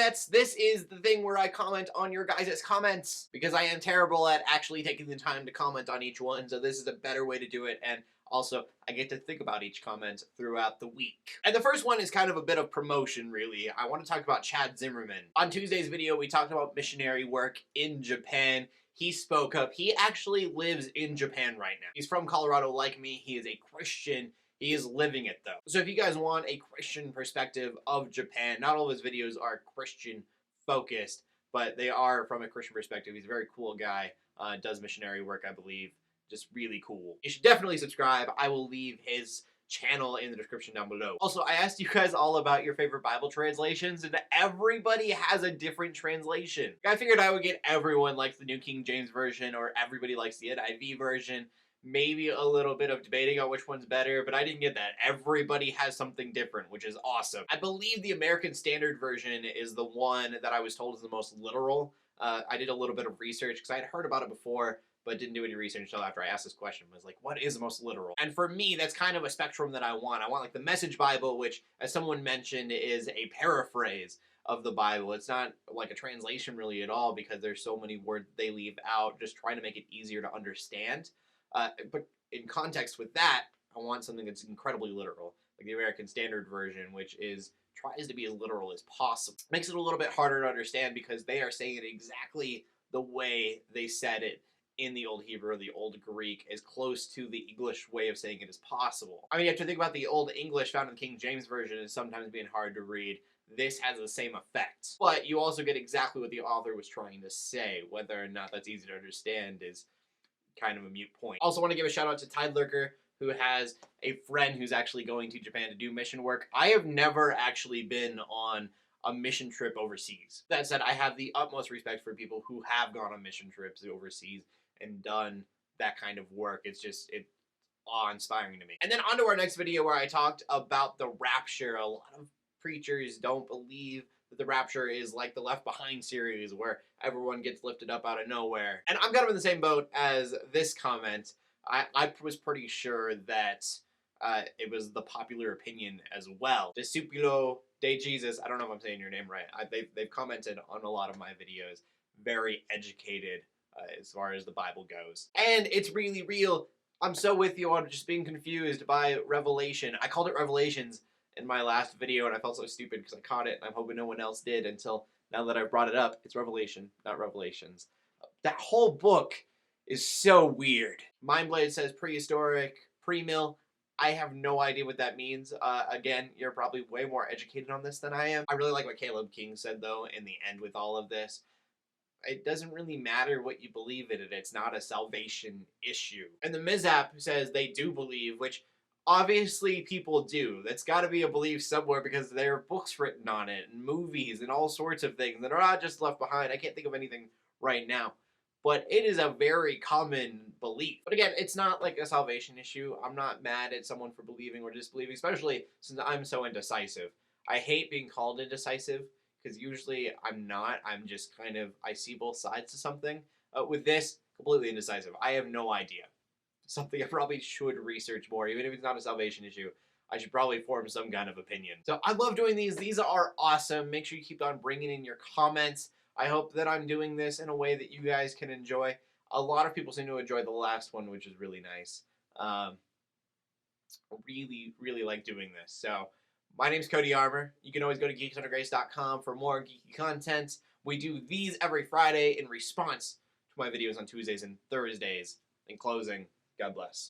internets, this is the thing where I comment on your guys' comments, because I am terrible at actually taking the time to comment on each one, so this is a better way to do it, and also, I get to think about each comment throughout the week. And the first one is kind of a bit of promotion, really. I want to talk about Chad Zimmerman. On Tuesday's video, we talked about missionary work in Japan. He spoke up. He actually lives in Japan right now. He's from Colorado like me. He is a Christian. He is living it, though. So if you guys want a Christian perspective of Japan, not all of his videos are Christian focused, but they are from a Christian perspective. He's a very cool guy. Does missionary work, I believe. Just really cool. You should definitely subscribe. I will leave his channel in the description down below. Also, I asked you guys all about your favorite Bible translations, and everybody has a different translation. I figured I would get everyone likes the New King James Version, or everybody likes the NIV version. Maybe a little bit of debating on which one's better, but I didn't get that. Everybody has something different, which is awesome. I believe the American Standard Version is the one that I was told is the most literal. I did a little bit of research because I had heard about it before, but didn't do any research until after I asked this question. I was like, what is the most literal? And for me, that's kind of a spectrum that I want. I want like the Message Bible, which, as someone mentioned, is a paraphrase of the Bible. It's not like a translation really at all, because there's so many words they leave out, just trying to make it easier to understand. But in context with that, I want something that's incredibly literal, like the American Standard Version, which tries to be as literal as possible. Makes it a little bit harder to understand because they are saying it exactly the way they said it in the Old Hebrew or the Old Greek, as close to the English way of saying it as possible. I mean, you have to think about the Old English found in the King James Version as sometimes being hard to read. This has the same effect. But you also get exactly what the author was trying to say. Whether or not that's easy to understand is kind of a mute point. Also want to give a shout out to Tide Lurker, who has a friend who's actually going to Japan to do mission work. I have never actually been on a mission trip overseas. That said, I have the utmost respect for people who have gone on mission trips overseas and done that kind of work. It's awe-inspiring to me. And then on to our next video, where I talked about the rapture. A lot of preachers don't believe that the rapture is like the Left Behind series, where everyone gets lifted up out of nowhere. And I'm kind of in the same boat as this comment. I was pretty sure that it was the popular opinion as well. Discipulo de Jesus, I don't know if I'm saying your name right. They've commented on a lot of my videos. Very educated as far as the Bible goes. And it's really real. I'm so with you on just being confused by Revelation. I called it Revelations in my last video, and I felt so stupid because I caught it, and I'm hoping no one else did until now that I've brought it up. It's Revelation, not Revelations. That whole book is so weird. Mindblade says prehistoric, pre-mill. I have no idea what that means. Again, you're probably way more educated on this than I am. I really like what Caleb King said, though, in the end with all of this. It doesn't really matter what you believe in it. It's not a salvation issue. And the Mizap says they do believe, which obviously people do. That's got to be a belief somewhere, because there are books written on it and movies and all sorts of things that are not just left behind. I can't think of anything right now. But it is a very common belief. But again, it's not like a salvation issue. I'm not mad at someone for believing or disbelieving, especially since I'm so indecisive. I hate being called indecisive, because usually I'm not. I'm just kind of, I see both sides to something. With this, completely indecisive. I have no idea. Something I probably should research more. Even if it's not a salvation issue, I should probably form some kind of opinion. So I love doing these. These are awesome. Make sure you keep on bringing in your comments. I hope that I'm doing this in a way that you guys can enjoy. A lot of people seem to enjoy the last one, which is really nice. Really, really like doing this. So my name's Cody Armour. You can always go to geeksundergrace.com for more geeky content. We do these every Friday in response to my videos on Tuesdays and Thursdays. In closing, God bless.